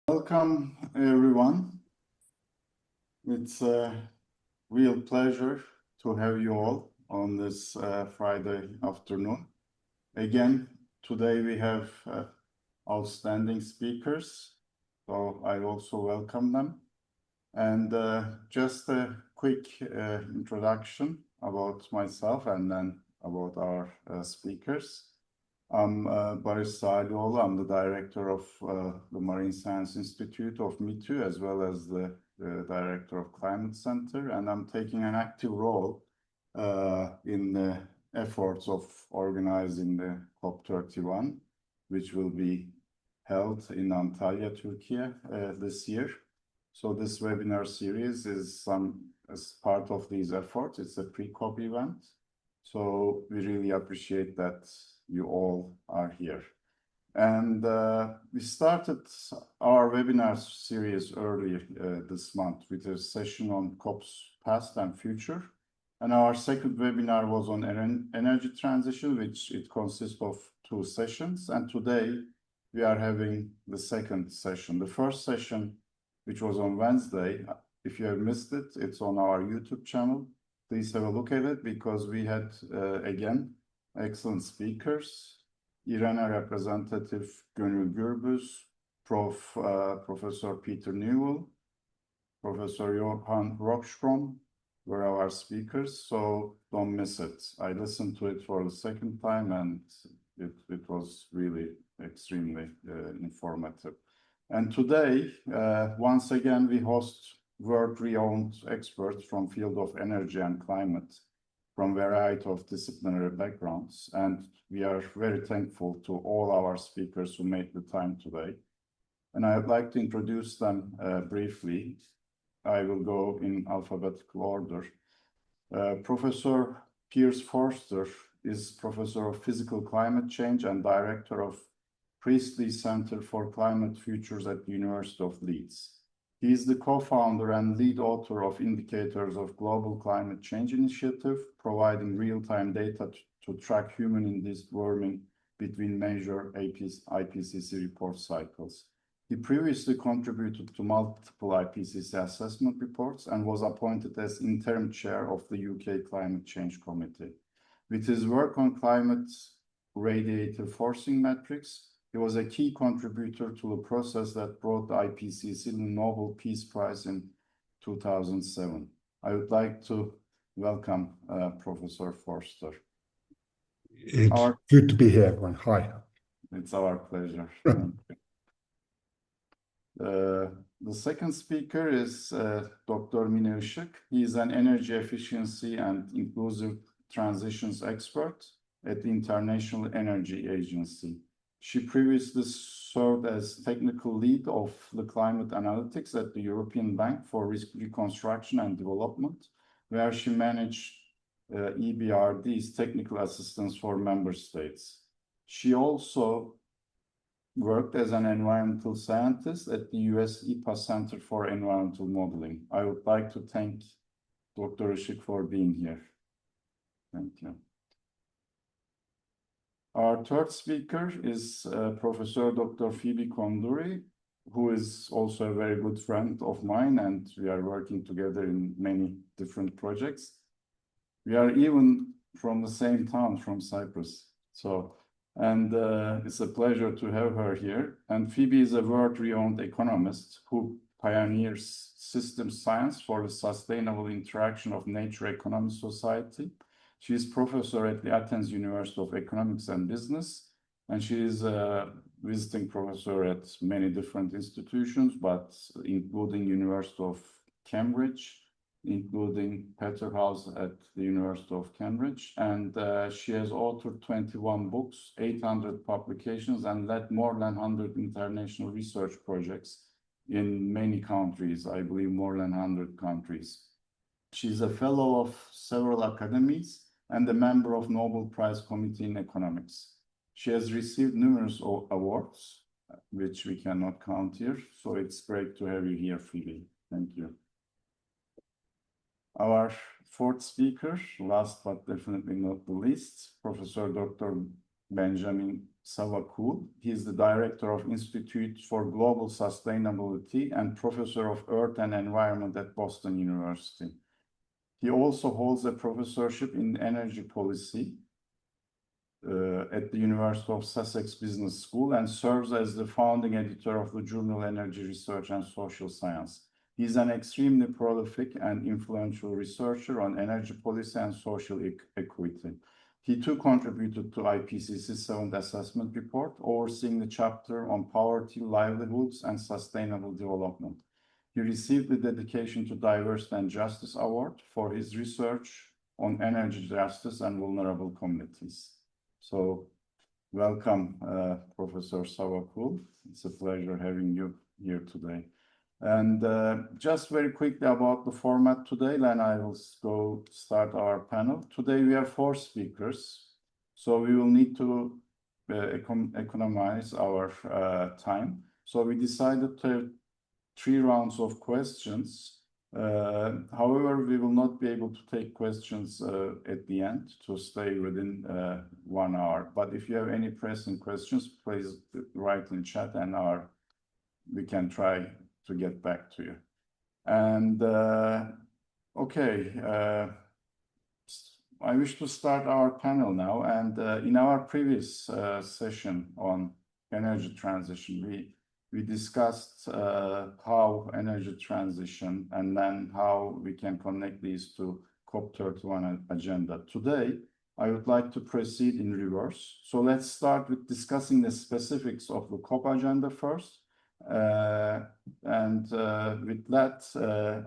Welcome, everyone. It's a real pleasure to have you all on this Friday afternoon. Again, today we have outstanding speakers, so I also welcome them. And just a quick introduction about myself and then about our speakers. I'm Barış Salihoğlu. I'm the director of the Marine Science Institute of METU, as well as the director of Climate Center, and I'm taking an active role in the efforts of organizing the COP31, which will be held in Antalya, Türkiye this year. So this webinar series is as part of these efforts. It's a pre-COP event. So we really appreciate that you all are here. And we started our webinar series earlier this month with a session on COP's past and future. And our second webinar was on energy transition, which it consists of 2 sessions. And today we are having the second session. The first session, which was on Wednesday, if you have missed it, it's on our YouTube channel. Please have a look at it because we had, again, excellent speakers. İRENA representative Gönül Gürbüz, Professor Peter Newell, Professor Johan Rockstrom were our speakers, so don't miss it. I listened to it for the second time and it was really extremely informative. And today, once again, we host world-renowned experts from field of energy and climate from a variety of disciplinary backgrounds. And we are very thankful to all our speakers who made the time today. And I'd like to introduce them briefly. I will go in alphabetical order. Professor Piers Forster is Professor of Physical Climate Change and Director of Priestley Center for Climate Futures at the University of Leeds. He is the co-founder and lead author of Indicators of Global Climate Change Initiative, providing real-time data to track human-induced warming between major IPCC report cycles. He previously contributed to multiple IPCC assessment reports and was appointed as interim chair of the UK Climate Change Committee. With his work on climate radiative forcing metrics, he was a key contributor to the process that brought the IPCC the Nobel Peace Prize in 2007. I would like to welcome Professor Forster. It's good to be here. Hi. It's our pleasure. The second speaker is Dr. Mine Işık. He is an energy efficiency and inclusive transitions expert at the International Energy Agency. She previously served as technical lead of the climate analytics at the European Bank for Reconstruction and Development, where she managed EBRD's technical assistance for member states. She also worked as an environmental scientist at the US EPA Center for Environmental Modeling. I would like to thank Dr. Işık for being here. Thank you. Our third speaker is Professor Dr. Phoebe Konduri, who is also a very good friend of mine, and we are working together in many different projects. We are even from the same town, from Cyprus. It's a pleasure to have her here. And Phoebe is a world-renowned economist who pioneers systems science for the sustainable interaction of nature, economy, society. She is professor at the Athens University of Economics and Business, and she is a visiting professor at many different institutions, but including University of Cambridge, including Peterhouse at the University of Cambridge. And she has authored 21 books, 800 publications, and led more than 100 international research projects in many countries, I believe more than 100 countries. She's a fellow of several academies and a member of Nobel Prize Committee in Economics. She has received numerous awards, which we cannot count here. So it's great to have you here, Phoebe. Thank you. Our fourth speaker, last but definitely not the least, Professor Dr. Benjamin Salihoğlu. He is the Director of Institute for Global Sustainability and Professor of Earth and Environment at Boston University. He also holds a professorship in energy policy at the University of Sussex Business School and serves as the founding editor of the journal Energy Research and Social Science. He is an extremely prolific and influential researcher on energy policy and social equity. He too contributed to IPCC's 7th assessment report, overseeing the chapter on poverty, livelihoods, and sustainable development. He received the Dedication to Diversity and Justice Award for his research on energy justice and vulnerable communities. So, welcome, Professor Salihoğlu. It's a pleasure having you here today. And just very quickly about the format today, then I will go start our panel. Today we have 4 speakers, so we will need to economize our time. So we decided to have 3 rounds of questions. However, we will not be able to take questions at the end to stay within 1 hour. But if you have any pressing questions, please write in chat and we can try to get back to you. And okay, I wish to start our panel now. And in our previous session on energy transition, we discussed how energy transition and then how we can connect these to COP31 agenda. Today, I would like to proceed in reverse. So let's start with discussing the specifics of the COP agenda first. With that,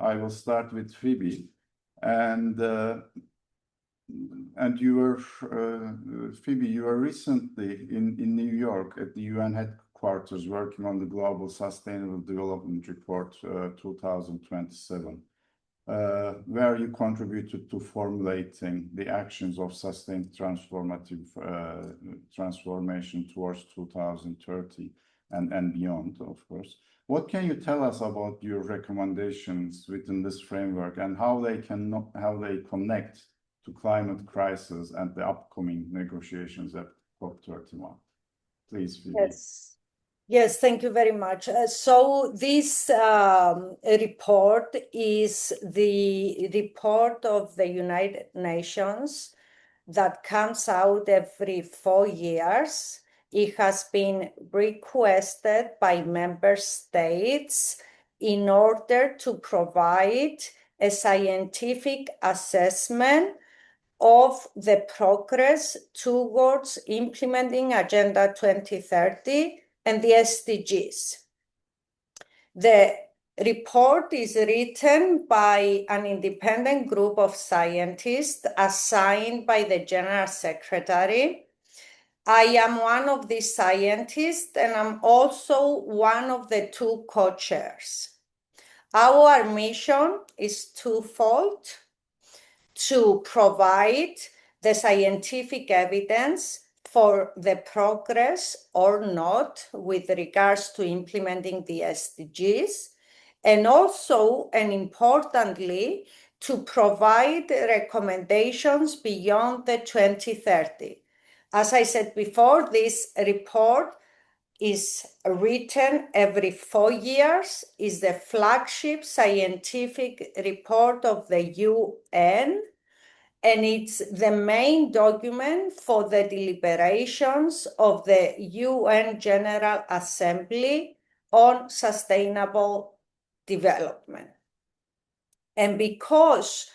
I will start with Phoebe. And you were, Phoebe, you were recently in New York at the UN headquarters working on the Global Sustainable Development Report 2027, where you contributed to formulating the actions of sustained transformative transformation towards 2030. And beyond, of course. What can you tell us about your recommendations within this framework and how they connect to climate crisis and the upcoming negotiations at COP31? Please, Phoebe. Yes, thank you very much. So this report is the report of the United Nations that comes out every 4 years. It has been requested by member states in order to provide a scientific assessment of the progress towards implementing Agenda 2030 and the SDGs. The report is written by an independent group of scientists assigned by the General Secretary. I am one of the scientists, and I'm also one of the 2 co-chairs. Our mission is twofold: to provide the scientific evidence for the progress or not with regards to implementing the SDGs, and also, and importantly, to provide recommendations beyond the 2030. As I said before, this report is written every 4 years, is the flagship scientific report of the UN, and it's the main document for the deliberations of the UN General Assembly on sustainable development. And because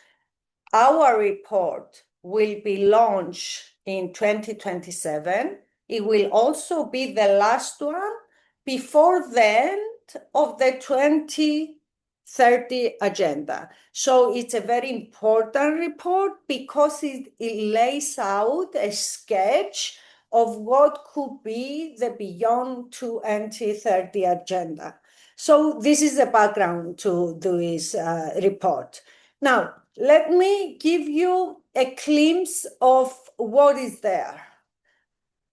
our report will be launched in 2027, it will also be the last one before the end of the 2030 agenda. So it's a very important report because it lays out a sketch of what could be the beyond 2030 agenda. So this is the background to this report. Now, let me give you a glimpse of what is there.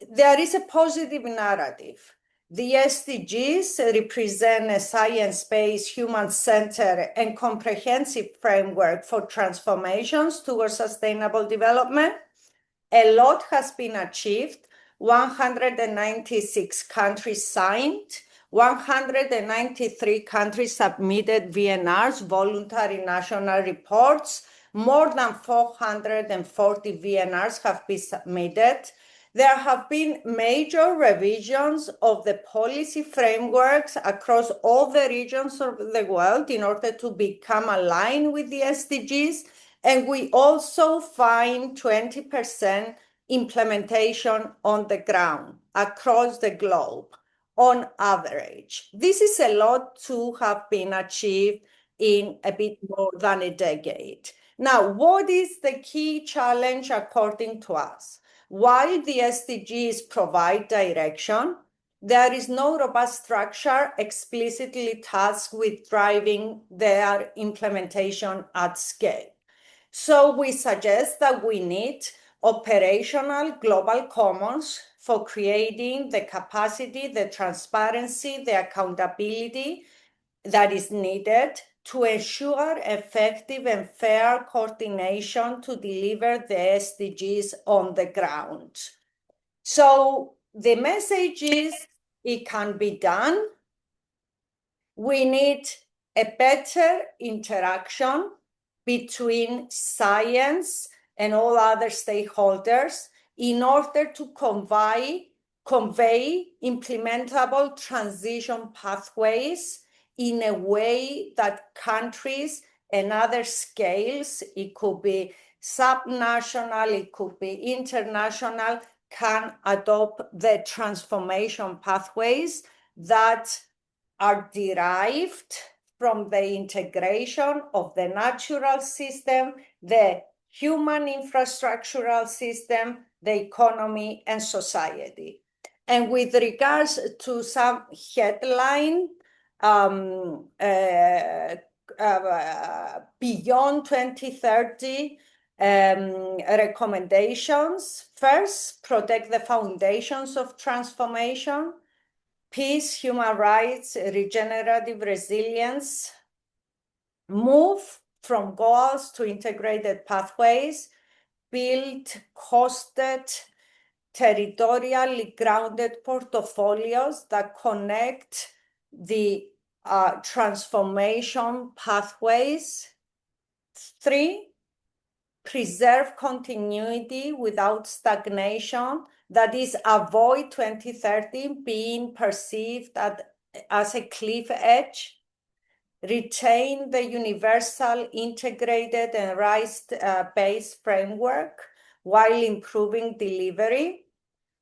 There is a positive narrative. The SDGs represent a science-based, human-centered, and comprehensive framework for transformations towards sustainable development. A lot has been achieved 196 countries signed, 193 countries submitted VNRs, voluntary national reports. More than 440 VNRs have been submitted. There have been major revisions of the policy frameworks across all the regions of the world in order to become aligned with the SDGs. And we also find 20% implementation on the ground across the globe on average. This is a lot to have been achieved in a bit more than a decade. Now, what is the key challenge according to us? While the SDGs provide direction, there is no robust structure explicitly tasked with driving their implementation at scale. So we suggest that we need operational global commons for creating the capacity, the transparency, the accountability that is needed to ensure effective and fair coordination to deliver the SDGs on the ground. So the message is it can be done. We need a better interaction between science and all other stakeholders in order to convey implementable transition pathways in a way that countries and other scales, it could be subnational, it could be international, can adopt the transformation pathways that are derived from the integration of the natural system, the human infrastructural system, the economy, and society. And with regards to some headline beyond 2030 recommendations, first, protect the foundations of transformation, peace, human rights, regenerative resilience, move from goals to integrated pathways, build costed, territorially grounded portfolios that connect the transformation pathways. 3, preserve continuity without stagnation, that is, avoid 2030 being perceived as a cliff edge. Retain the universal, integrated, and rights-based framework while improving delivery.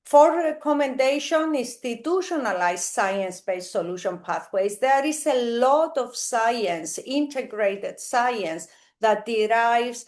4 recommendation, institutionalize science-based solution pathways. There is a lot of science, integrated science, that derives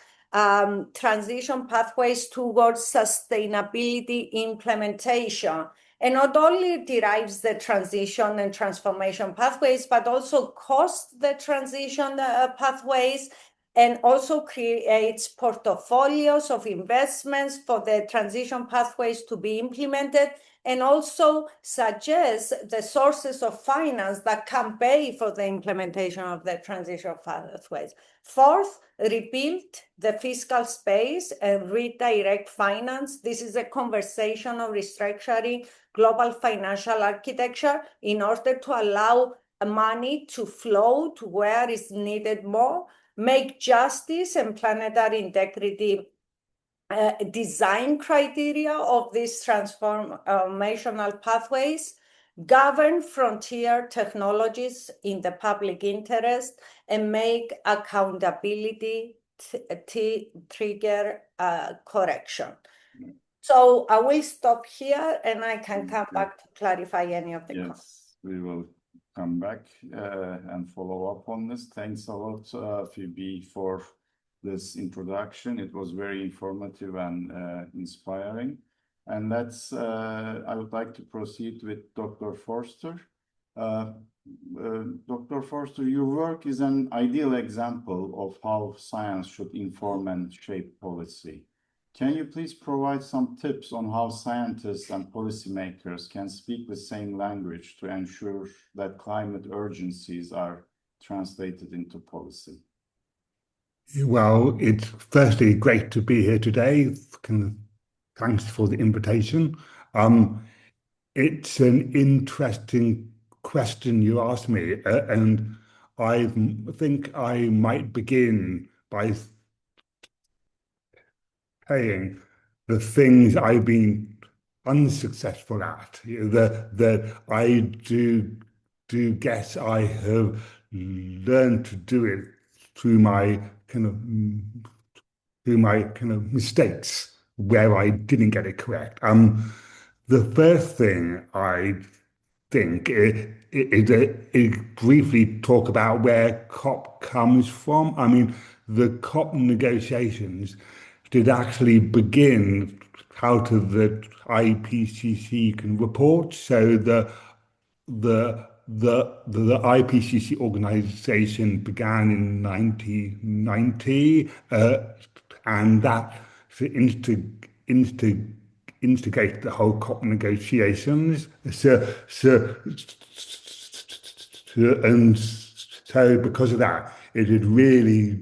transition pathways towards sustainability implementation. And not only derives the transition and transformation pathways, but also costs the transition pathways, and also creates portfolios of investments for the transition pathways to be implemented, and also suggests the sources of finance that can pay for the implementation of the transition pathways. 4th, rebuild the fiscal space and redirect finance. This is a conversation of restructuring global financial architecture in order to allow money to flow to where it's needed more, make justice and planetary integrity design criteria of these transformational pathways, govern frontier technologies in the public interest, and make accountability trigger correction. So I will stop here and I can come back to clarify any of the comments. We will come back and follow up on this. Thanks a lot, Phoebe, for this introduction. It was very informative and inspiring. And I would like to proceed with Dr. Forster. Dr. Forster, your work is an ideal example of how science should inform and shape policy. Can you please provide some tips on how scientists and policymakers can speak the same language to ensure that climate urgencies are translated into policy? Well, it's firstly great to be here today. Thanks for the invitation. It's an interesting question you asked me, and I think I might begin by saying the things I've been unsuccessful at. That I do guess I have learned to do it through my kind of mistakes where I didn't get it correct. The first thing I think is briefly talk about where COP comes from. I mean, the COP negotiations did actually begin out of the IPCC report. So the IPCC organization began in 1990, and that instigated the whole COP negotiations. And so because of that, it is really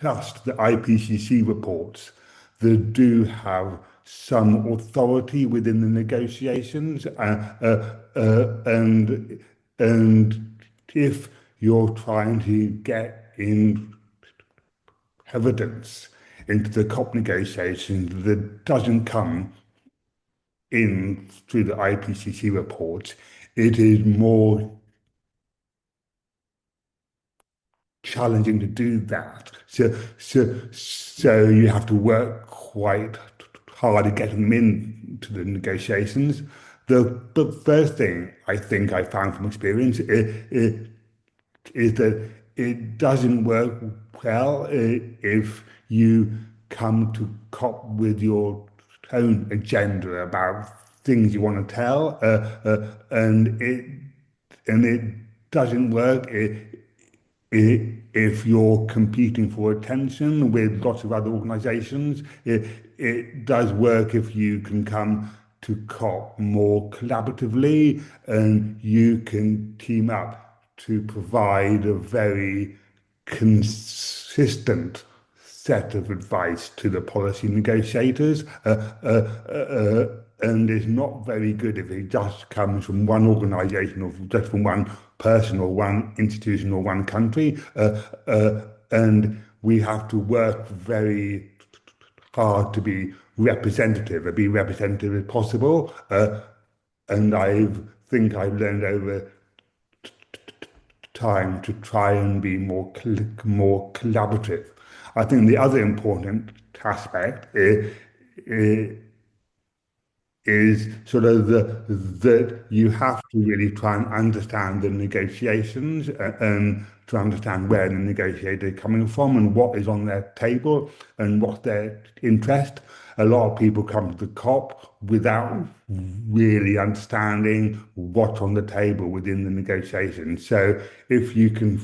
just the IPCC reports that do have some authority within the negotiations, and if you're trying to get in evidence into the COP negotiations that doesn't come in through the IPCC report, it is more challenging to do that. So you have to work quite hard to get them into the negotiations. The first thing I think I found from experience is that it doesn't work well if you come to COP with your own agenda about things you want to tell, and it doesn't work if you're competing for attention with lots of other organizations. It does work if you can come to COP more collaboratively and you can team up to provide a very consistent set of advice to the policy negotiators. And it's not very good if it just comes from one organization or just from one person or one institution or one country. And we have to work very hard to be representative as possible. And I think I've learned over time to try and be more collaborative. I think the other important aspect is sort of that you have to really try and understand the negotiations and to understand where the negotiator is coming from and what is on their table and what's their interest. A lot of people come to the COP without really understanding what's on the table within the negotiations. So if you can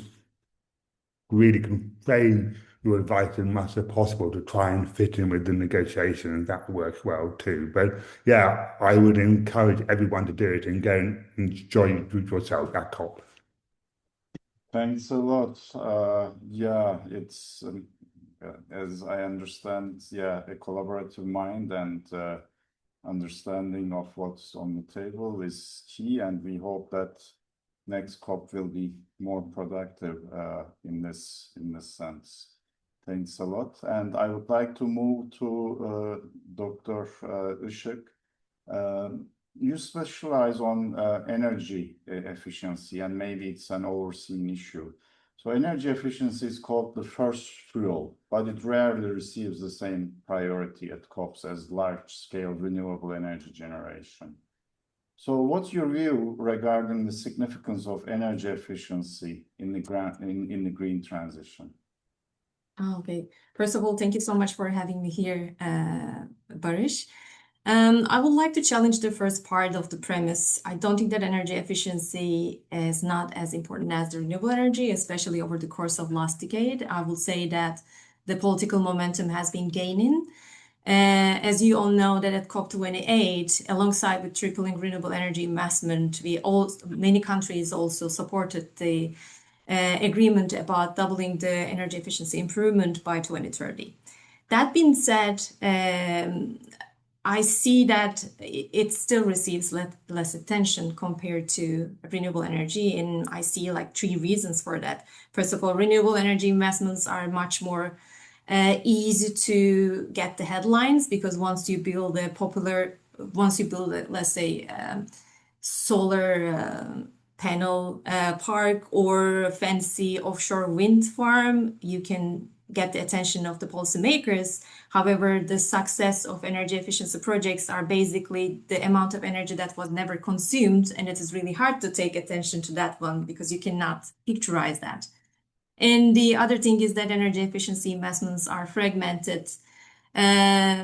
really frame your advice as much as possible to try and fit in with the negotiation, and that works well too. But yeah, I would encourage everyone to do it and go and enjoy yourself at COP. Thanks a lot. Yeah, it's as I understand, yeah, a collaborative mind and understanding of what's on the table is key, and we hope that next COP will be more productive in this sense. Thanks a lot. And I would like to move to Dr. Işık. You specialize on energy efficiency, and maybe it's an overseen issue. So energy efficiency is called the first fuel, but it rarely receives the same priority at COPs as large-scale renewable energy generation. So what's your view regarding the significance of energy efficiency in the green transition? Okay. First of all, thank you so much for having me here, Barış. I would like to challenge the first part of the premise. I don't think that energy efficiency is not as important as the renewable energy, especially over the course of last decade. I will say that the political momentum has been gaining. As you all know, that at COP28, alongside with tripling renewable energy investment, many countries also supported the agreement about doubling the energy efficiency improvement by 2030. That being said, I see that it still receives less attention compared to renewable energy, and I see like 3 reasons for that. First of all, renewable energy investments are much more easy to get the headlines, because once you build let's say, solar panel park or fancy offshore wind farm, you can get the attention of the policymakers. However, the success of energy efficiency projects are basically the amount of energy that was never consumed, and it is really hard to take attention to that one because you cannot picturize that. And the other thing is that energy efficiency investments are fragmented.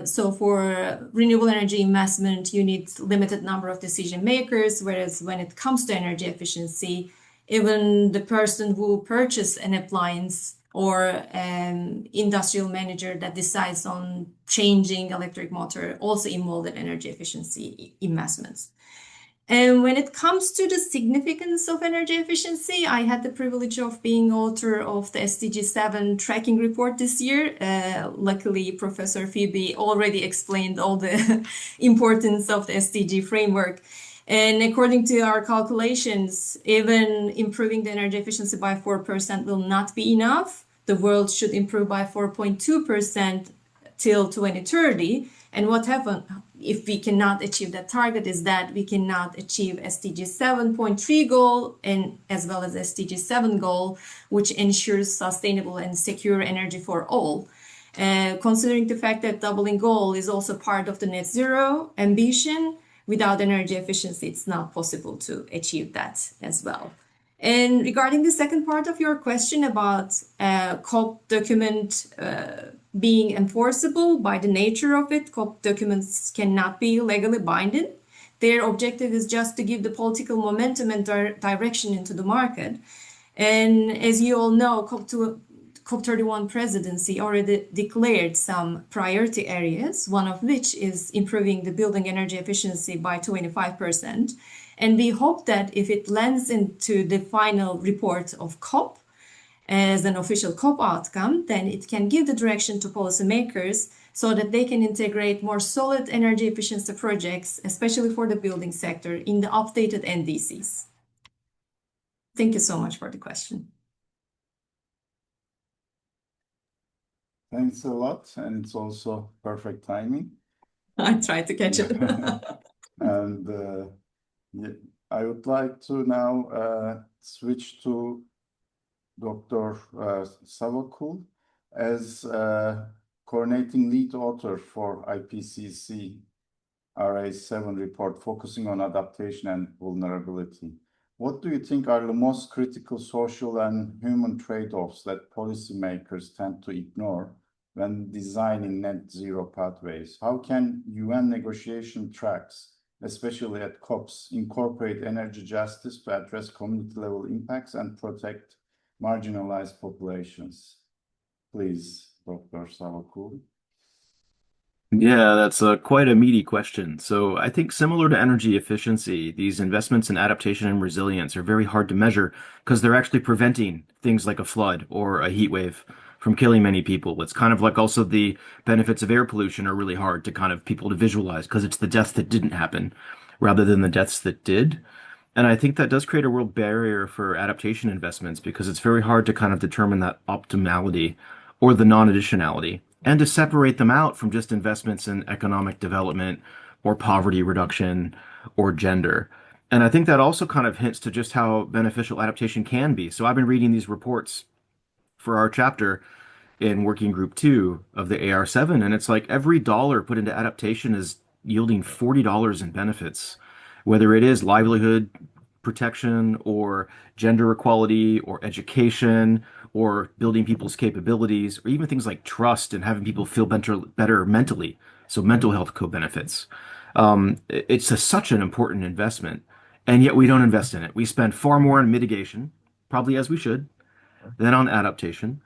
So for renewable energy investment, you need limited number of decision makers, whereas when it comes to energy efficiency, even the person who purchased an appliance or an industrial manager that decides on changing electric motor also involved in energy efficiency investments. And when it comes to the significance of energy efficiency, I had the privilege of being author of the SDG 7 tracking report this year. Luckily, Professor Phoebe already explained all the importance of the SDG framework. And according to our calculations, even improving the energy efficiency by 4% will not be enough. The world should improve by 4.2% till 2030. And what happens if we cannot achieve that target is that we cannot achieve SDG 7.3 goal and as well as SDG 7 goal, which ensures sustainable and secure energy for all. Considering the fact that doubling goal is also part of the net zero ambition, without energy efficiency, it's not possible to achieve that as well. And regarding the second part of your question about COP document being enforceable, by the nature of it, COP documents cannot be legally binding. Their objective is just to give the political momentum and direction into the market. And as you all know, COP31 presidency already declared some priority areas, one of which is improving the building energy efficiency by 25%. And we hope that if it lands into the final report of COP as an official COP outcome, then it can give the direction to policymakers so that they can integrate more solid energy efficiency projects, especially for the building sector, in the updated NDCs. Thank you so much for the question. Thanks a lot, and it's also perfect timing. I tried to catch it. And I would like to now switch to Dr. Salihoğlu as coordinating lead author for IPCC RA7 report focusing on adaptation and vulnerability. What do you think are the most critical social and human trade-offs that policymakers tend to ignore when designing net zero pathways? How can UN negotiation tracks, especially at COPs, incorporate energy justice to address community-level impacts and protect marginalized populations? Please, Dr. Salihoğlu. Yeah, that's quite a meaty question. So I think similar to energy efficiency, these investments in adaptation and resilience are very hard to measure because they're actually preventing things like a flood or a heat wave from killing many people. It's kind of like also the benefits of air pollution are really hard to kind of people to visualize because it's the deaths that didn't happen rather than the deaths that did. And I think that does create a real barrier for adaptation investments because it's very hard to kind of determine that optimality or the non-additionality and to separate them out from just investments in economic development or poverty reduction or gender. And I think that also kind of hints to just how beneficial adaptation can be. So I've been reading these reports for our chapter in Working Group 2 of the AR7, and it's like every dollar put into adaptation is yielding $40 in benefits, whether it is livelihood protection or gender equality or education or building people's capabilities or even things like trust and having people feel better mentally. So mental health co-benefits. It's such an important investment, and yet we don't invest in it. We spend far more on mitigation, probably as we should, than on adaptation.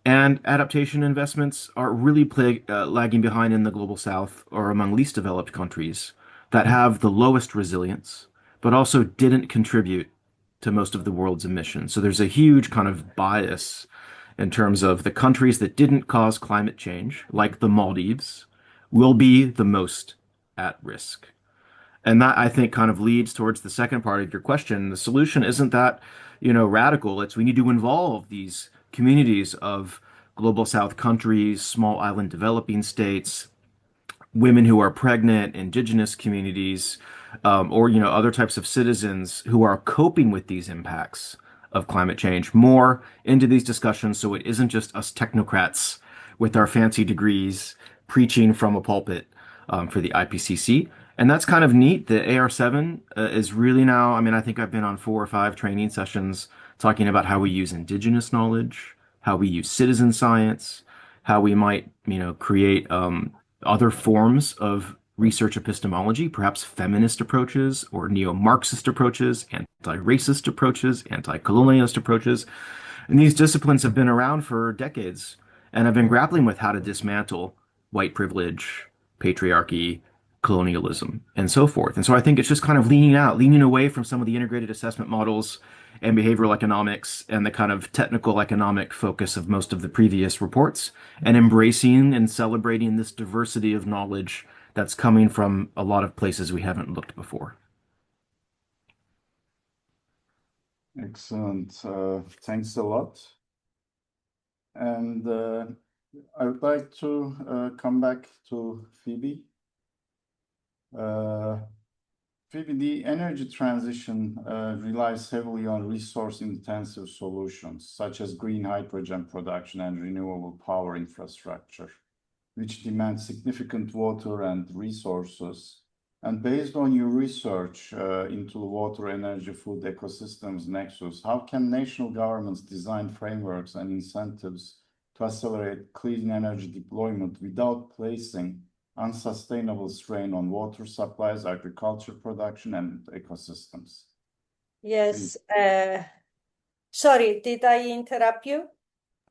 And adaptation investments are really lagging behind in the global south or among least developed countries that have the lowest resilience, but also didn't contribute to most of the world's emissions. So there's a huge kind of bias in terms of the countries that didn't cause climate change, like the Maldives, will be the most at risk. And that, I think, kind of leads towards the second part of your question. The solution isn't that, radical. It's we need to involve these communities of global South countries, small island developing states, women who are pregnant, indigenous communities, or other types of citizens who are coping with these impacts of climate change more into these discussions, so it isn't just us technocrats with our fancy degrees preaching from a pulpit for the IPCC. And that's kind of neat. The AR7 is really now, I mean, I think I've been on 4 or 5 training sessions talking about how we use indigenous knowledge, how we use citizen science, how we might, create other forms of research epistemology, perhaps feminist approaches or neo-Marxist approaches, anti-racist approaches, anti-colonialist approaches. And these disciplines have been around for decades and have been grappling with how to dismantle white privilege, patriarchy, colonialism, and so forth. And so I think it's just kind of leaning away from some of the integrated assessment models and behavioral economics and the kind of technical economic focus of most of the previous reports, and embracing and celebrating this diversity of knowledge that's coming from a lot of places we haven't looked before. Excellent. Thanks a lot. And I would like to come back to Phoebe. Phoebe, the energy transition relies heavily on resource-intensive solutions, such as green hydrogen production and renewable power infrastructure, which demand significant water and resources. And based on your research into water, energy, food ecosystems nexus, how can national governments design frameworks and incentives to accelerate clean energy deployment without placing unsustainable strain on water supplies, agriculture production, and ecosystems? Yes. Sorry, did I interrupt you?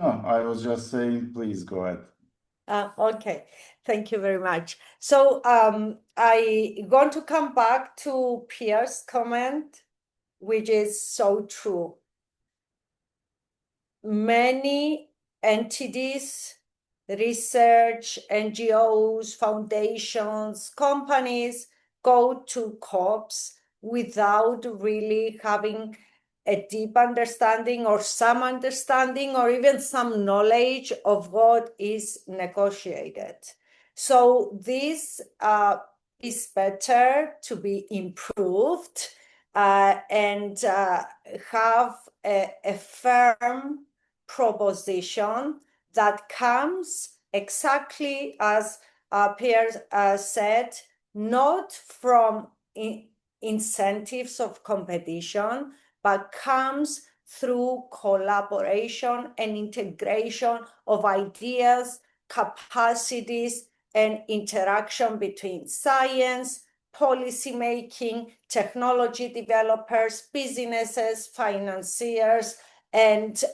No, I was just saying, please go ahead. Okay, thank you very much. So I want to come back to Pierre's comment, which is so true. Many entities, research, NGOs, foundations, companies go to COPs without really having a deep understanding or some understanding or even some knowledge of what is negotiated. So this is better to be improved and have a firm proposition that comes exactly as Pierre said, not from incentives of competition, but comes through collaboration and integration of ideas, capacities, and interaction between science, policymaking, technology developers, businesses, financiers, and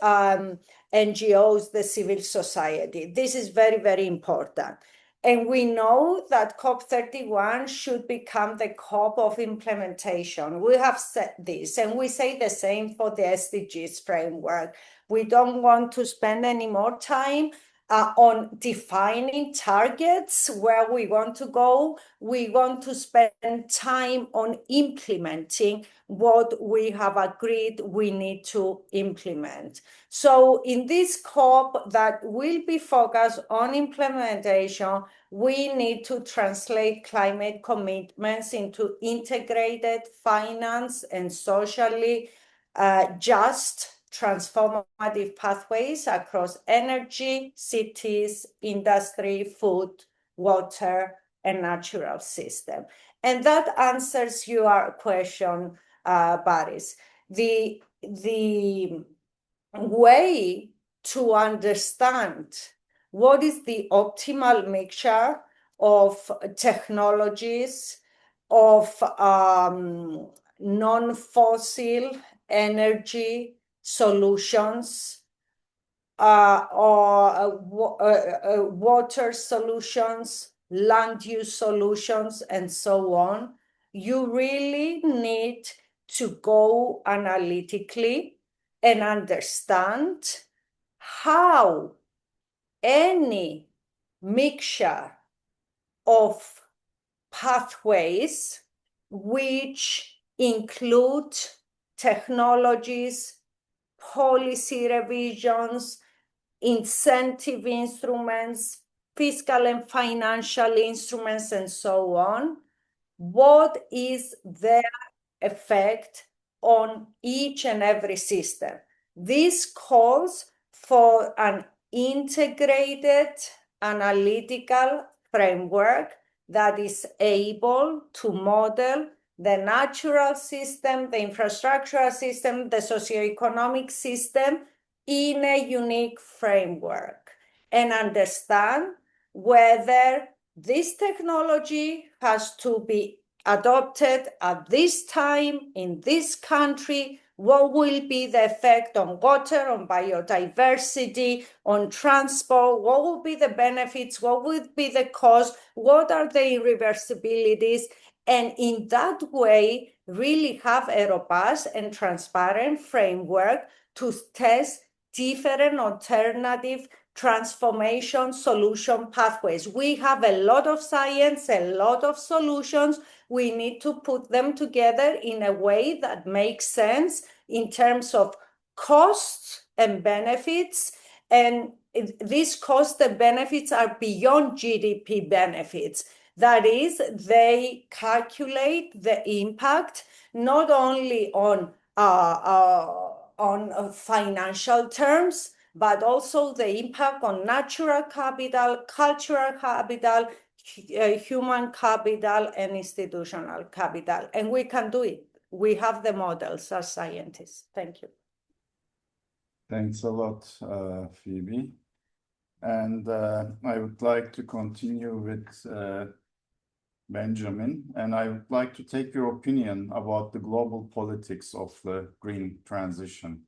NGOs, the civil society. This is very, very important. And we know that COP31 should become the COP of implementation. We have said this, and we say the same for the SDGs framework. We don't want to spend any more time on defining targets where we want to go. We want to spend time on implementing what we have agreed we need to implement. So in this COP that will be focused on implementation, we need to translate climate commitments into integrated finance and socially just transformative pathways across energy, cities, industry, food, water, and natural system. And that answers your question, Barış. The way to understand what is the optimal mixture of technologies, of non-fossil energy solutions, or water solutions, land use solutions, and so on, you really need to go analytically and understand how any mixture of pathways, which include technologies, policy revisions, incentive instruments, fiscal and financial instruments, and so on. What is their effect on each and every system? This calls for an integrated analytical framework that is able to model the natural system, the infrastructural system, the socioeconomic system in a unique framework, and understand whether this technology has to be adopted at this time in this country. What will be the effect on water, on biodiversity, on transport? What will be the benefits? What would be the cost? What are the irreversibilities? And in that way, really have a robust and transparent framework to test different alternative transformation solution pathways. We have a lot of science, a lot of solutions. We need to put them together in a way that makes sense in terms of costs and benefits. And these costs and benefits are beyond GDP benefits. That is, they calculate the impact not only on financial terms, but also the impact on natural capital, cultural capital, human capital, and institutional capital. And we can do it. We have the models as scientists. Thank you. Thanks a lot, Phoebe. And I would like to continue with Benjamin, and I would like to take your opinion about the global politics of the green transition.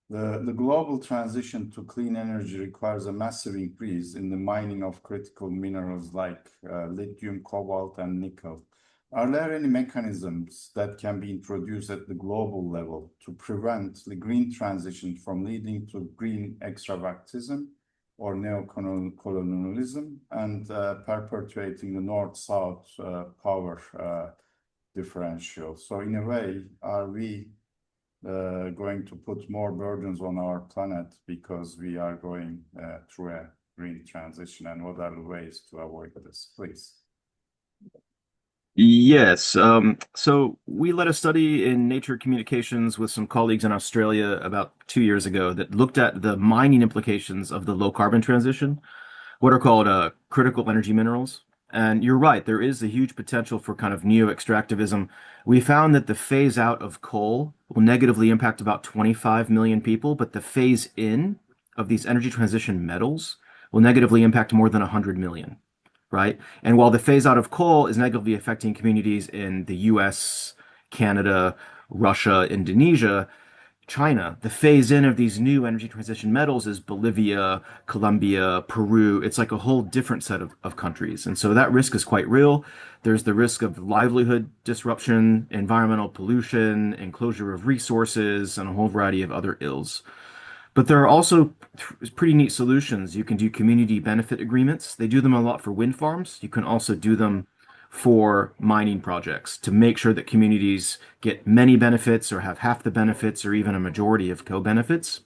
The global transition to clean energy requires a massive increase in the mining of critical minerals like lithium, cobalt, and nickel. Are there any mechanisms that can be introduced at the global level to prevent the green transition from leading to green extractivism or neocolonialism and perpetuating the north-south power differential? So in a way, are we going to put more burdens on our planet because we are going through a green transition? And what are the ways to avoid this, please? Yes. So we led a study in Nature Communications with some colleagues in Australia about 2 years ago that looked at the mining implications of the low carbon transition, what are called critical energy minerals. And you're right, there is a huge potential for kind of neo-extractivism. We found that the phase out of coal will negatively impact about 25 million people, but the phase in of these energy transition metals will negatively impact more than 100 million. Right? And while the phase out of coal is negatively affecting communities in the US, Canada, Russia, Indonesia, China, the phase in of these new energy transition metals is Bolivia, Colombia, Peru. It's like a whole different set of countries. And so that risk is quite real. There's the risk of livelihood disruption, environmental pollution, enclosure of resources, and a whole variety of other ills. But there are also pretty neat solutions. You can do community benefit agreements. They do them a lot for wind farms. You can also do them for mining projects to make sure that communities get many benefits or have half the benefits or even a majority of co-benefits.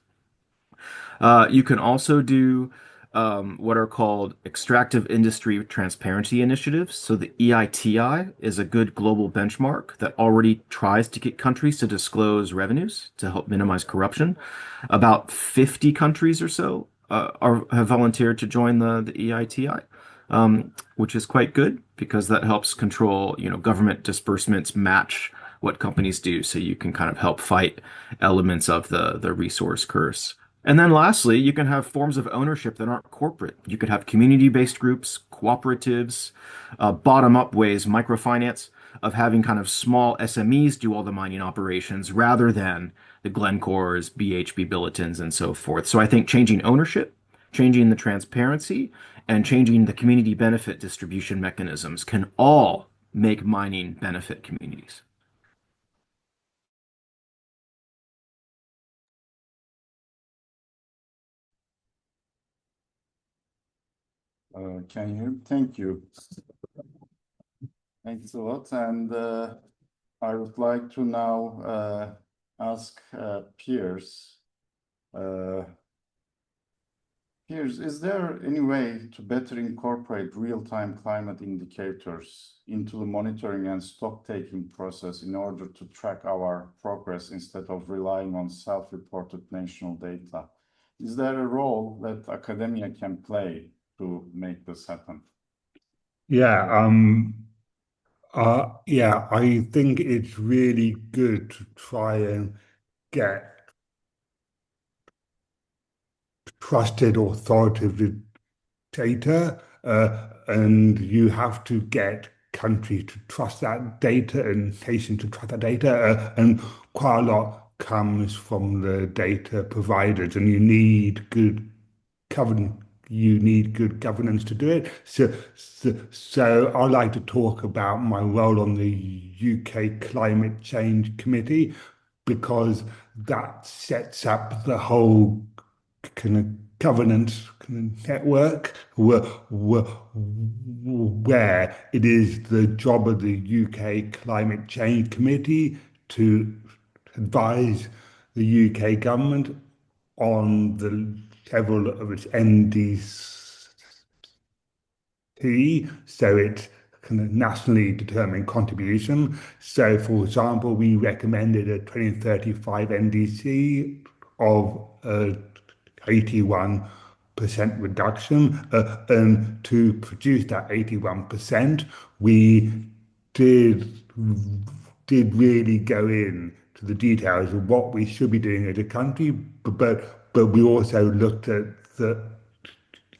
You can also do what are called extractive industry transparency initiatives. So the EITI is a good global benchmark that already tries to get countries to disclose revenues to help minimize corruption. About 50 countries or so have volunteered to join the EITI, which is quite good because that helps control, government disbursements match what companies do. So you can kind of help fight elements of the resource curse. And then lastly, you can have forms of ownership that aren't corporate. You could have community-based groups, cooperatives, bottom-up ways, microfinance, of having kind of small SMEs do all the mining operations rather than the Glencores, BHP Billitons, and so forth. So I think changing ownership, changing the transparency, and changing the community benefit distribution mechanisms can all make mining benefit communities. Can you? Thank you. Thanks a lot. And I would like to now ask Piers. Piers, is there any way to better incorporate real-time climate indicators into the monitoring and stock-taking process in order to track our progress instead of relying on self-reported national data? Is there a role that academia can play to make this happen? Yeah, I think it's really good to try and get trusted, authoritative data, and you have to get countries to trust that data and nations to trust that data, and quite a lot comes from the data providers, and you need good governance. You need good governance to do it. So I like to talk about my role on the UK Climate Change Committee because that sets up the whole kind of governance kind of network where it is the job of the UK Climate Change Committee to advise the UK government on the level of its NDC, so it's kind of nationally determined contribution. So, for example, we recommended a 2035 NDC of 81% reduction, and to produce that 81%, we did really go in to the details of what we should be doing as a country, but we also looked at the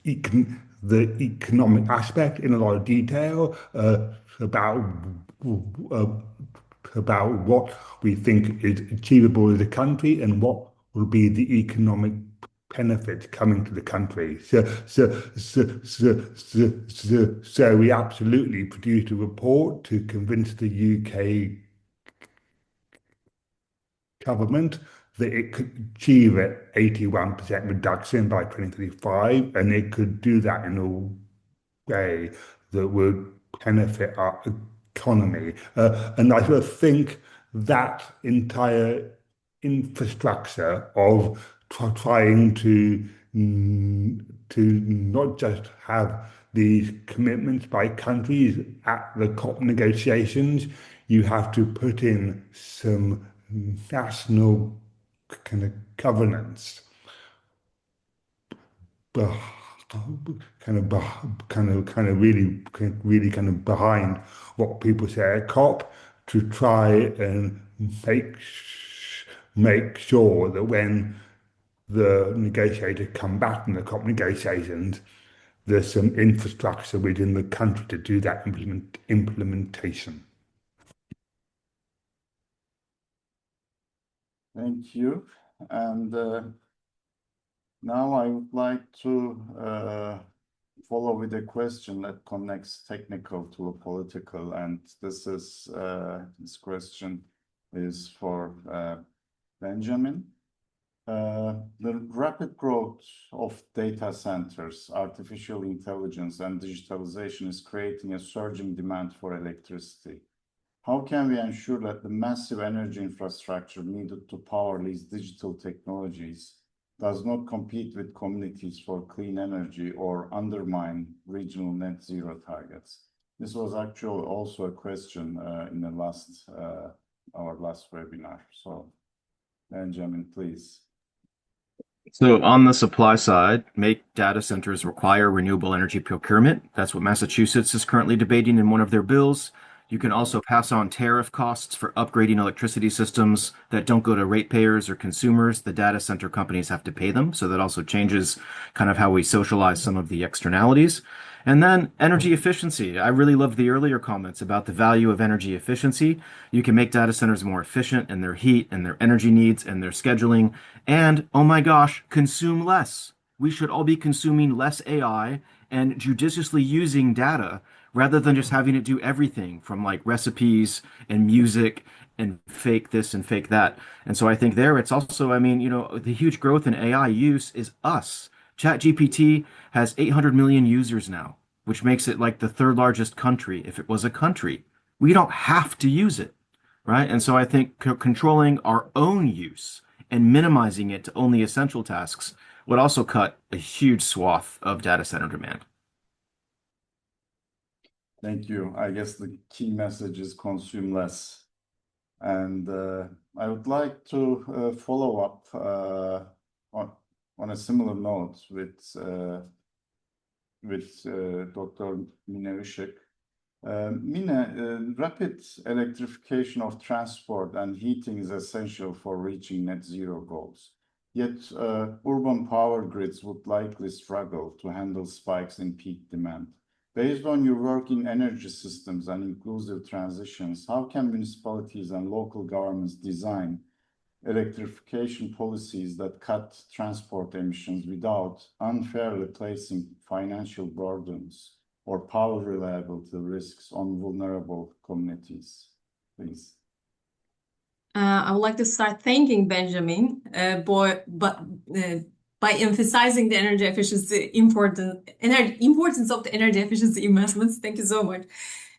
economic aspect in a lot of detail, about uh, what we think is achievable as a country and what will be the economic benefits coming to the country. So we absolutely produced a report to convince the UK government that it could achieve an 81% reduction by 2035, and it could do that in a way that would benefit our economy. And I sort of think that entire infrastructure of trying to not just have these commitments by countries at the COP negotiations, you have to put in some national kind of governance, really kind of behind what people say at COP, to try and make sure that when the negotiators come back from the COP negotiations, there's some infrastructure within the country to do that implementation. Thank you. And now I would like to follow with a question that connects technical to a political, and this question is for Benjamin. The rapid growth of data centers, artificial intelligence, and digitalization is creating a surging demand for electricity. How can we ensure that the massive energy infrastructure needed to power these digital technologies does not compete with communities for clean energy or undermine regional net zero targets? This was actually also a question in the our last webinar. So, Benjamin, please. So on the supply side, make data centers require renewable energy procurement. That's what Massachusetts is currently debating in one of their bills. You can also pass on tariff costs for upgrading electricity systems that don't go to ratepayers or consumers. The data center companies have to pay them. So that also changes kind of how we socialize some of the externalities. And then energy efficiency. I really loved the earlier comments about the value of energy efficiency. You can make data centers more efficient in their heat and their energy needs and their scheduling. And oh my gosh, consume less. We should all be consuming less AI and judiciously using data rather than just having it do everything from like recipes and music and fake this and fake that. And so I think there it's also, I mean, the huge growth in AI use is us. ChatGPT has 800 million users now, which makes it like the third largest country if it was a country. we don't have to use it, right? And so I think controlling our own use and minimizing it to only essential tasks would also cut a huge swath of data center demand. Thank you. I guess the key message is consume less. And I would like to follow up on a similar note with Dr. Mine Işık. Mine, rapid electrification of transport and heating is essential for reaching net zero goals. Yet urban power grids would likely struggle to handle spikes in peak demand. Based on your work in energy systems and inclusive transitions, how can municipalities and local governments design electrification policies that cut transport emissions without unfairly placing financial burdens or power reliability risks on vulnerable communities? Please. I would like to start thanking Benjamin by emphasizing the energy efficiency importance of the energy efficiency investments. Thank you so much.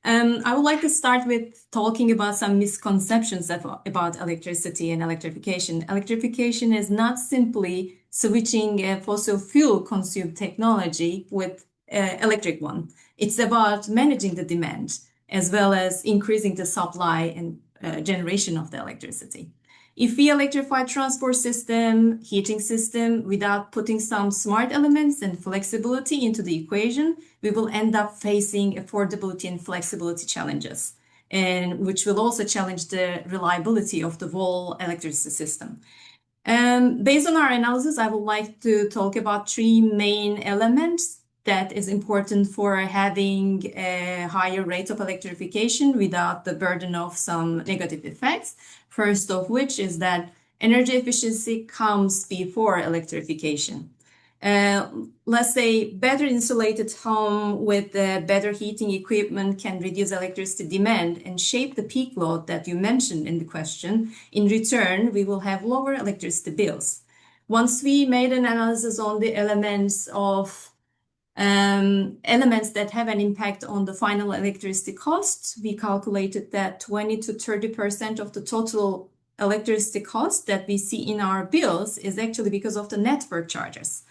I would like to start with talking about some misconceptions about electricity and electrification. Electrification is not simply switching a fossil fuel consumed technology with electric one. It's about managing the demand as well as increasing the supply and generation of the electricity. If we electrify transport system, heating system without putting some smart elements and flexibility into the equation, we will end up facing affordability and flexibility challenges, and which will also challenge the reliability of the whole electricity system. Based on our analysis, I would like to talk about three main elements that is important for having a higher rate of electrification without the burden of some negative effects. First of which is that energy efficiency comes before electrification. Let's say better insulated home with better heating equipment can reduce electricity demand and shape the peak load that you mentioned in the question. In return, we will have lower electricity bills. Once we made an analysis on the elements that have an impact on the final electricity cost, we calculated that 20 to 30% of the total electricity cost that we see in our bills is actually because of the network charges.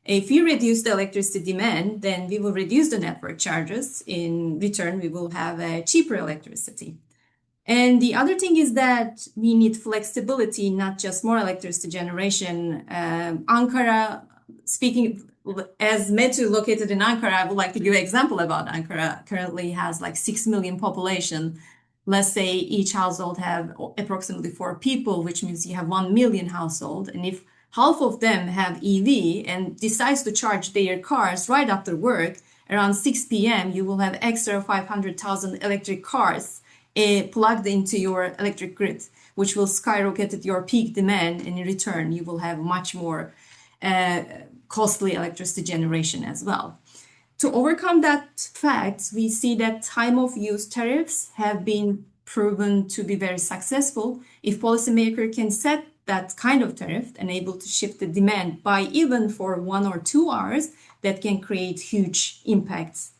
If we reduce the electricity demand, then we will reduce the network charges. In return, we will have a cheaper electricity. And the other thing is that we need flexibility, not just more electricity generation. Ankara, speaking as METU located in Ankara, I would like to give an example about Ankara. Currently has like 6 million population. Let's say each household have approximately 4 people, which means you have 1 million household. And if half of them have EV and decides to charge their cars right after work, around 6 p.m., you will have extra 500,000 electric cars plugged into your electric grid, which will skyrocket your peak demand. And in return, you will have much more costly electricity generation as well. To overcome that fact, we see that time of use tariffs have been proven to be very successful. If policymaker can set that kind of tariff and able to shift the demand by even for 1 or 2 hours, that can create huge impacts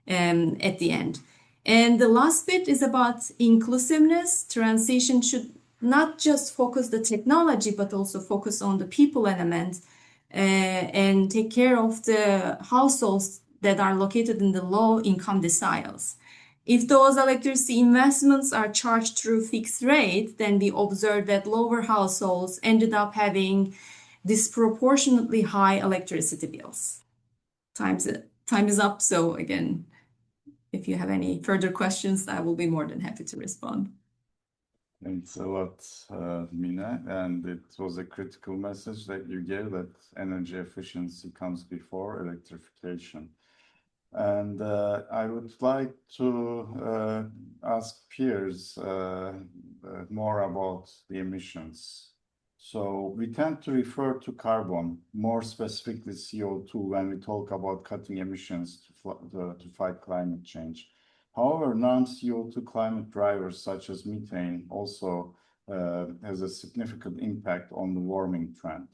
at the end. And the last bit is about inclusiveness. Transition should not just focus the technology, but also focus on the people element and take care of the households that are located in the low income deciles. If those electricity investments are charged through fixed rate, then we observe that lower households ended up having disproportionately high electricity bills. Time is up. So again, if you have any further questions, I will be more than happy to respond. Thanks a lot, Mine. And it was a critical message that you gave, that energy efficiency comes before electrification. And I would like to ask peers more about the emissions. So we tend to refer to carbon, more specifically CO2, when we talk about cutting emissions to fight climate change. However, non-CO2 climate drivers such as methane also has a significant impact on the warming trend.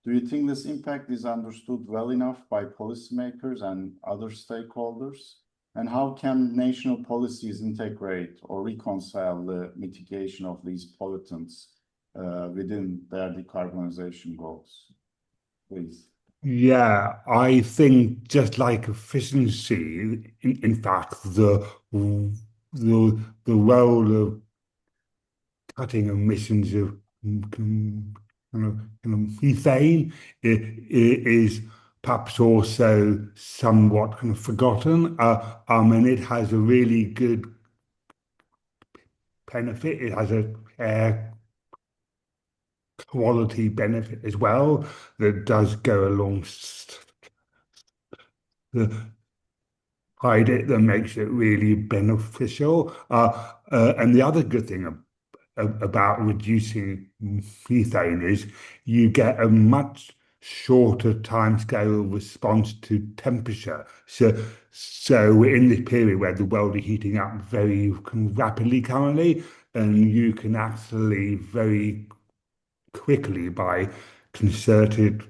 Do you think this impact is understood well enough by policymakers and other stakeholders? And how can national policies integrate or reconcile the mitigation of these pollutants within their decarbonization goals? Please. Yeah, I think just like efficiency, in fact, the role of cutting emissions of methane is perhaps also somewhat kind of forgotten. And it has a really good benefit. It has a air quality benefit as well that does go along the hide it that makes it really beneficial. And the other good thing about reducing methane is you get a much shorter timescale response to temperature. So we're in this period where the world is heating up very rapidly currently, and you can actually very quickly by concerted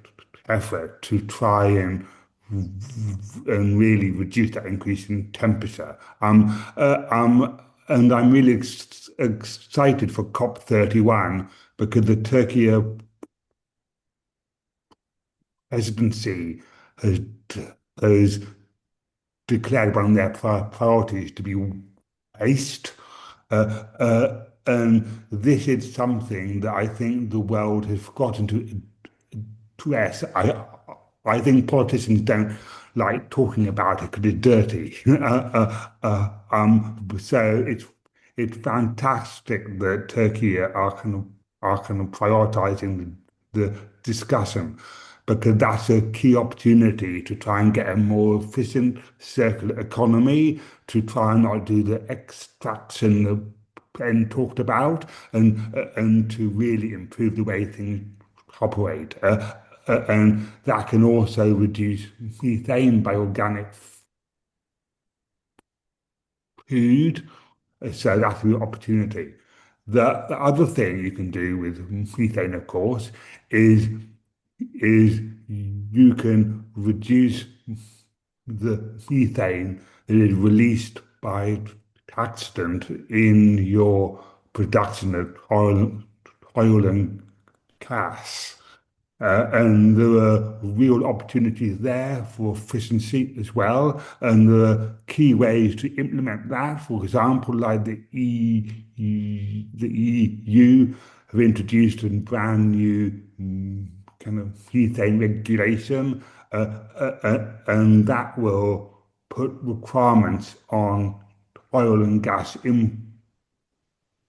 effort to try and really reduce that increase in temperature. And I'm really excited for COP31 because the Turkey presidency has declared one of their priorities to be waste. And this is something that I think the world has forgotten to address. I think politicians don't like talking about it because it's dirty. So it's fantastic that Turkey are kind of prioritizing the discussion because that's a key opportunity to try and get a more efficient circular economy, to try and not do the extraction that Ben talked about, and to really improve the way things operate. And that can also reduce methane by organic food. So that's an opportunity. The other thing you can do with methane, of course, is you can reduce the methane that is released by accident in your production of oil and gas. And there are real opportunities there for efficiency as well. And there are key ways to implement that. For example, like the EU have introduced a brand new kind of methane regulation, and that will put requirements on oil and gas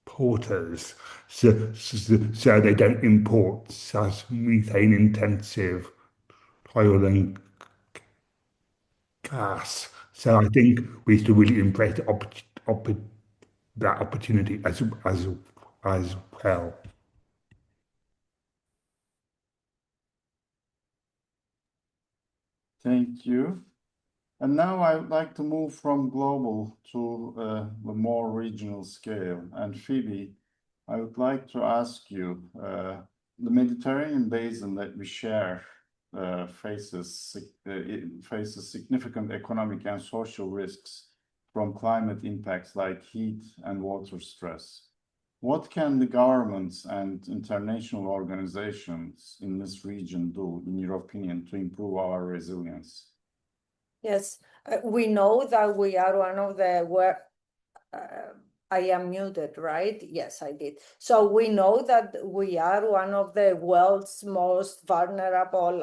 importers so they don't import such methane intensive oil and gas. So I think we should really embrace that opportunity as well. Thank you. And now I would like to move from global to the more regional scale. And Phoebe, I would like to ask you, the Mediterranean basin that we share faces significant economic and social risks from climate impacts like heat and water stress. What can the governments and international organizations in this region do, in your opinion, to improve our resilience? Yes, we know that we are one of the I am muted, right? Yes, I did. So we know that we are one of the world's most vulnerable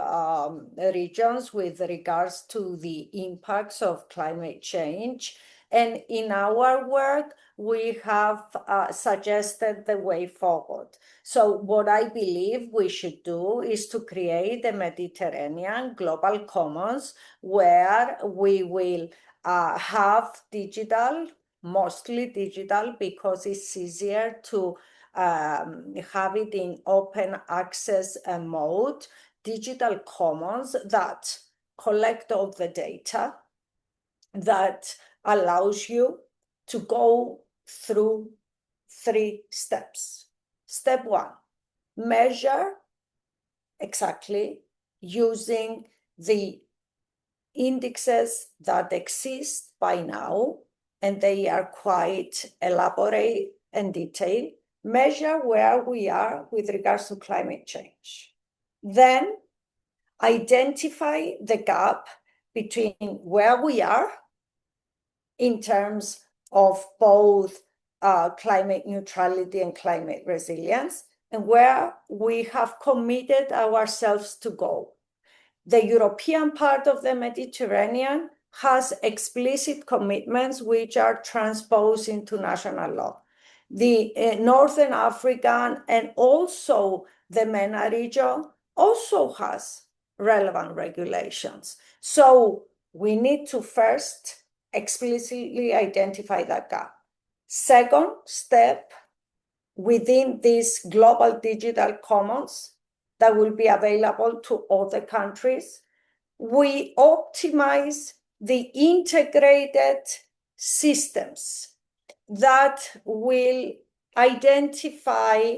regions with regards to the impacts of climate change. And in our work, we have suggested the way forward. So what I believe we should do is to create a Mediterranean global commons where we will have digital, mostly digital, because it's easier to have it in open access mode, digital commons that collect all the data, that allows you to go through 3 steps. Step 1, measure exactly using the indexes that exist by now, and they are quite elaborate and detailed, measure where we are with regards to climate change. Then identify the gap between where we are in terms of both climate neutrality and climate resilience, and where we have committed ourselves to go. The European part of the Mediterranean has explicit commitments which are transposed into national law. The Northern African and also the MENA region also has relevant regulations. So we need to first explicitly identify that gap. Second step, within this global digital commons that will be available to other countries, we optimize the integrated systems that will identify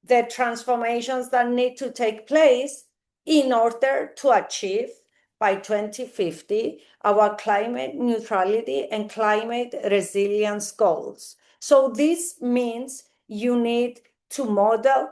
the transformations that need to take place in order to achieve by 2050 our climate neutrality and climate resilience goals. So this means you need to model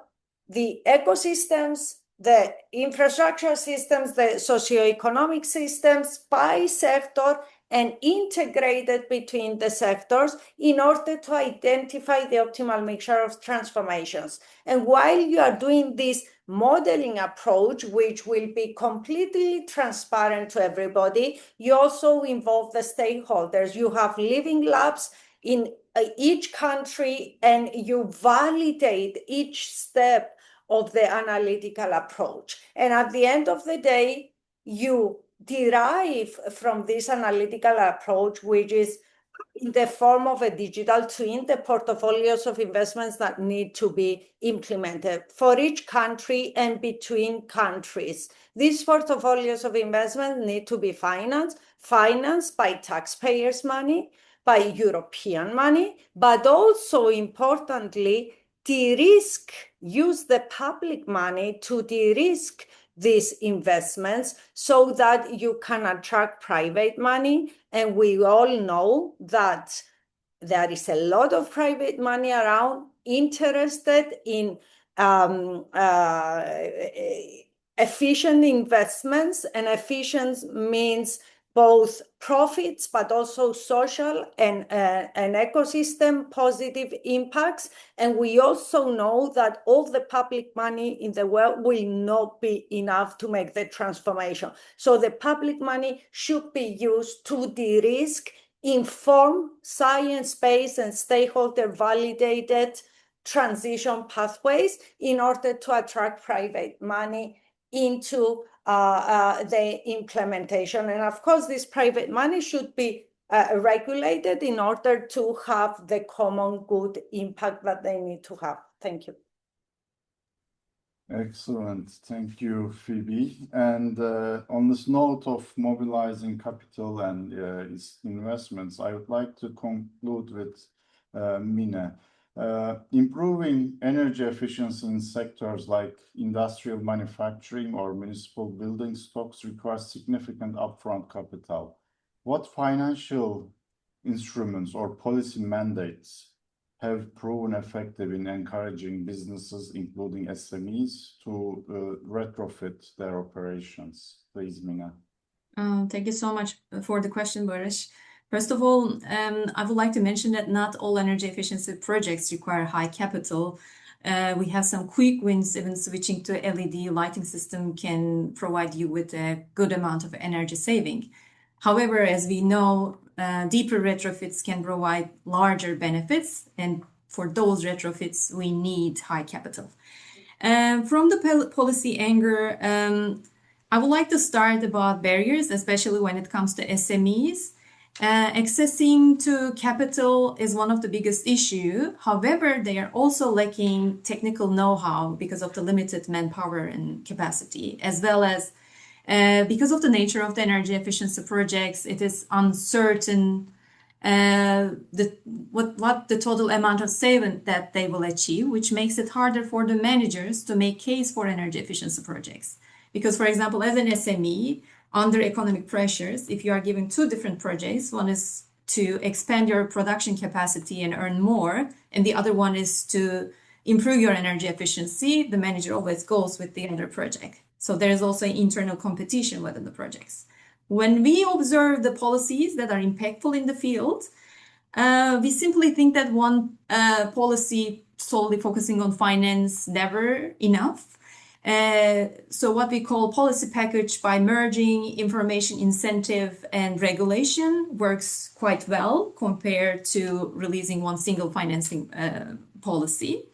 the ecosystems, the infrastructure systems, the socioeconomic systems by sector and integrated between the sectors in order to identify the optimal mixture of transformations. And while you are doing this modeling approach, which will be completely transparent to everybody, you also involve the stakeholders. You have living labs in each country, and you validate each step of the analytical approach. And at the end of the day, you derive from this analytical approach, which is in the form of a digital twin, the portfolios of investments that need to be implemented for each country and between countries. These portfolios of investment need to be financed by taxpayers' money, by European money, but also importantly, use the public money to de-risk these investments so that you can attract private money. And we all know that there is a lot of private money around interested in efficient investments, and efficient means both profits, but also social and ecosystem positive impacts. And we also know that all the public money in the world will not be enough to make the transformation. So the public money should be used to de-risk, inform science-based and stakeholder validated transition pathways in order to attract private money into the implementation. And of course, this private money should be regulated in order to have the common good impact that they need to have. Thank you. Excellent. Thank you, Phoebe. And on this note of mobilizing capital and its investments, I would like to conclude with Mine. Improving energy efficiency in sectors like industrial manufacturing or municipal building stocks requires significant upfront capital. What financial instruments or policy mandates have proven effective in encouraging businesses, including SMEs, to retrofit their operations? Please, Mine. Thank you so much for the question, Barış. First of all, I would like to mention that not all energy efficiency projects require high capital. We have some quick wins. Even switching to LED lighting system can provide you with a good amount of energy saving. However, as we know, deeper retrofits can provide larger benefits, and for those retrofits, we need high capital. From the policy angle, I would like to start about barriers, especially when it comes to SMEs. Accessing to capital is one of the biggest issues. However, they are also lacking technical know-how because of the limited manpower and capacity, as well as because of the nature of the energy efficiency projects. It is uncertain what the total amount of saving that they will achieve, which makes it harder for the managers to make case for energy efficiency projects. Because, for example, as an SME, under economic pressures, if you are given two different projects, one is to expand your production capacity and earn more, and the other one is to improve your energy efficiency, the manager always goes with the other project. So there is also internal competition within the projects. When we observe the policies that are impactful in the field, we simply think that one policy solely focusing on finance never enough. So what we call policy package by merging information, incentive, and regulation works quite well compared to releasing one single financing policy.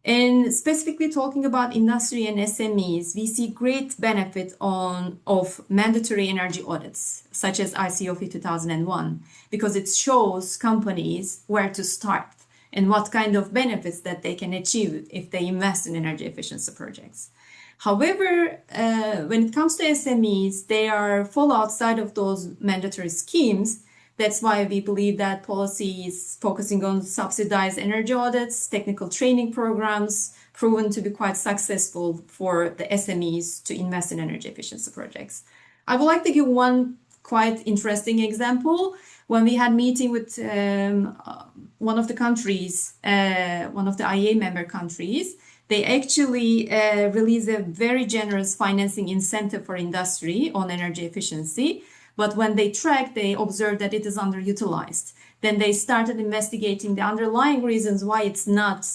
And specifically talking about industry and SMEs, we see great benefit of mandatory energy audits, such as ICOF 2001, because it shows companies where to start and what kind of benefits that they can achieve if they invest in energy efficiency projects. However, when it comes to SMEs, they fall outside of those mandatory schemes. That's why we believe that policy is focusing on subsidized energy audits, technical training programs, proven to be quite successful for the SMEs to invest in energy efficiency projects. I would like to give one quite interesting example. When we had meeting with one of the countries, one of the IEA member countries, they actually released a very generous financing incentive for industry on energy efficiency. But when they tracked, they observed that it is underutilized. Then they started investigating the underlying reasons why it's not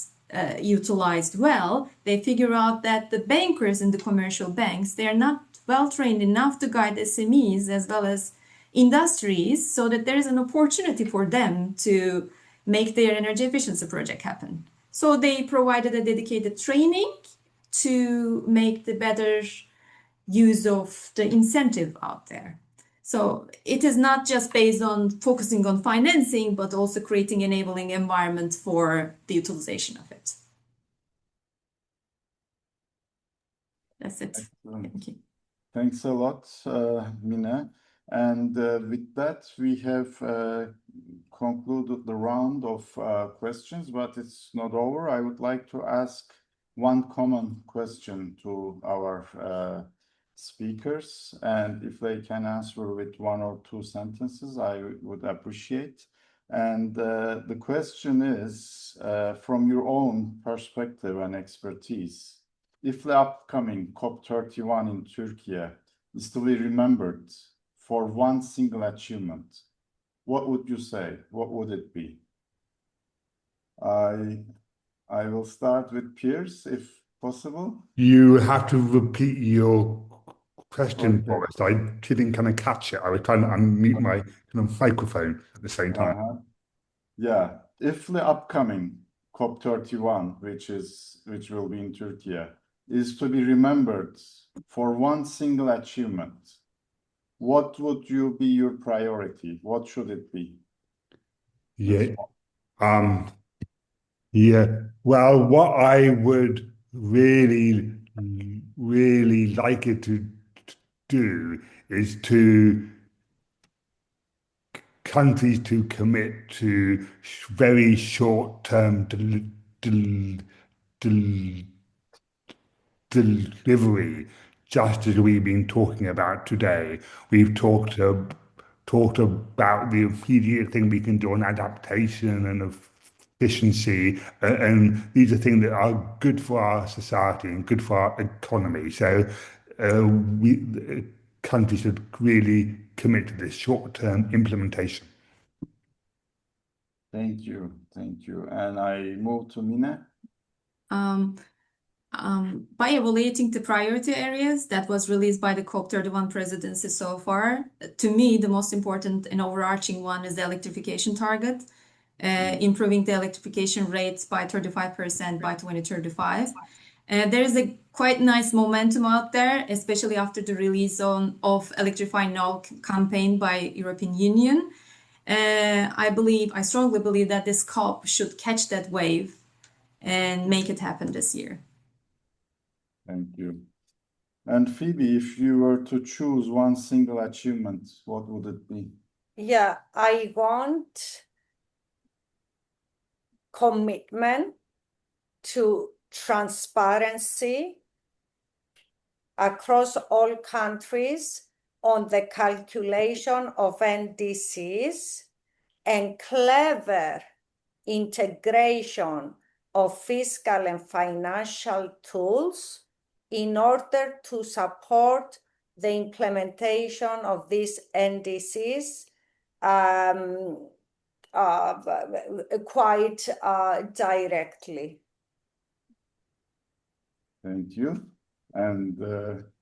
utilized well. They figure out that the bankers in the commercial banks, they are not well trained enough to guide SMEs as well as industries, so that there is an opportunity for them to make their energy efficiency project happen. So they provided a dedicated training to make the better use of the incentive out there. So it is not just based on focusing on financing, but also creating enabling environment for the utilization of it. That's it. Excellent. Thank you. Thanks a lot, Mine. And with that, we have concluded the round of questions, but it's not over. I would like to ask one common question to our speakers, and if they can answer with one or two sentences, I would appreciate. And the question is, from your own perspective and expertise, if the upcoming COP31 in Türkiye is to be remembered for one single achievement, what would you say? What would it be? I will start with Piers, if possible. You have to repeat your question, Okay. Boris. I didn't kind of catch it. I was trying to unmute my kind of microphone at the same time. Yeah, if the upcoming COP31, which will be in Türkiye, is to be remembered for one single achievement, what would be your priority? What should it be? Yeah. Yeah. Well, what I would really like it to do is to countries to commit to very short-term delivery, just as we've been talking about today. We've talked about the immediate thing we can do on adaptation and efficiency, and these are things that are good for our society and good for our economy. So countries should really commit to this short-term implementation. Thank you. And I move to Mine. By evaluating the priority areas that was released by the COP31 presidency so far, to me, the most important and overarching one is the electrification target, improving the electrification rates by 35% by 2035. There is a quite nice momentum out there, especially after the release of Electrify Now campaign by European Union. I strongly believe that this COP should catch that wave and make it happen this year. Thank you. And Phoebe, if you were to choose one single achievement, what would it be? Yeah, I want commitment to transparency across all countries on the calculation of NDCs and clever integration of fiscal and financial tools in order to support the implementation of these NDCs quite directly. Thank you. And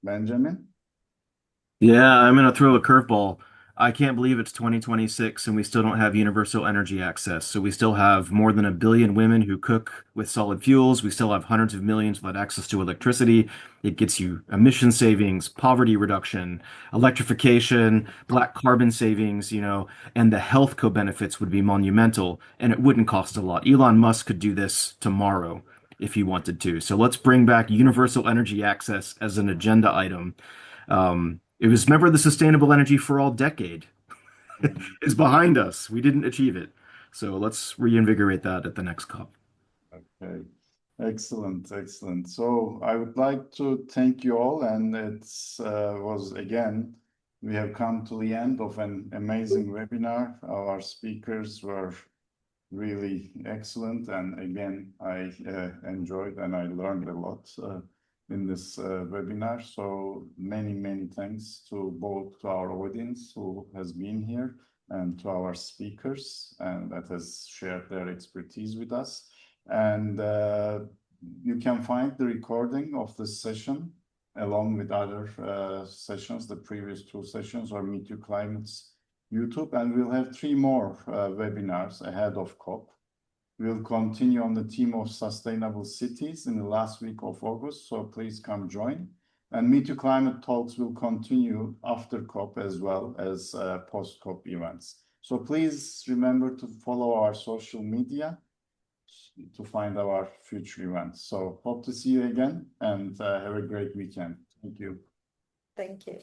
Benjamin? Yeah, I'm going to throw a curveball. I can't believe it's 2026 and we still don't have universal energy access. So we still have more than 1 billion women who cook with solid fuels. We still have hundreds of millions without access to electricity. It gets you emission savings, poverty reduction, electrification, black carbon savings, and the health co-benefits would be monumental and it wouldn't cost a lot. Elon Musk could do this tomorrow if he wanted to. So let's bring back universal energy access as an agenda item. It was, remember, the Sustainable Energy for All decade is behind us. We didn't achieve it. So let's reinvigorate that at the next COP. Okay, excellent, excellent. So I would like to thank you all. And we have come to the end of an amazing webinar. Our speakers were really excellent. And again, I enjoyed and I learned a lot in this webinar. So many thanks to both to our audience who has been here and to our speakers and that has shared their expertise with us. And you can find the recording of this session along with other sessions, the previous 2 sessions, or METU Climate's YouTube. And we'll have 3 more webinars ahead of COP. We'll continue on the theme of sustainable cities in the last week of August, so please come join. And METU Climate Talks will continue after COP as well as post-COP events. So please remember to follow our social media to find our future events. So hope to see you again and have a great weekend. Thank you. Thank you.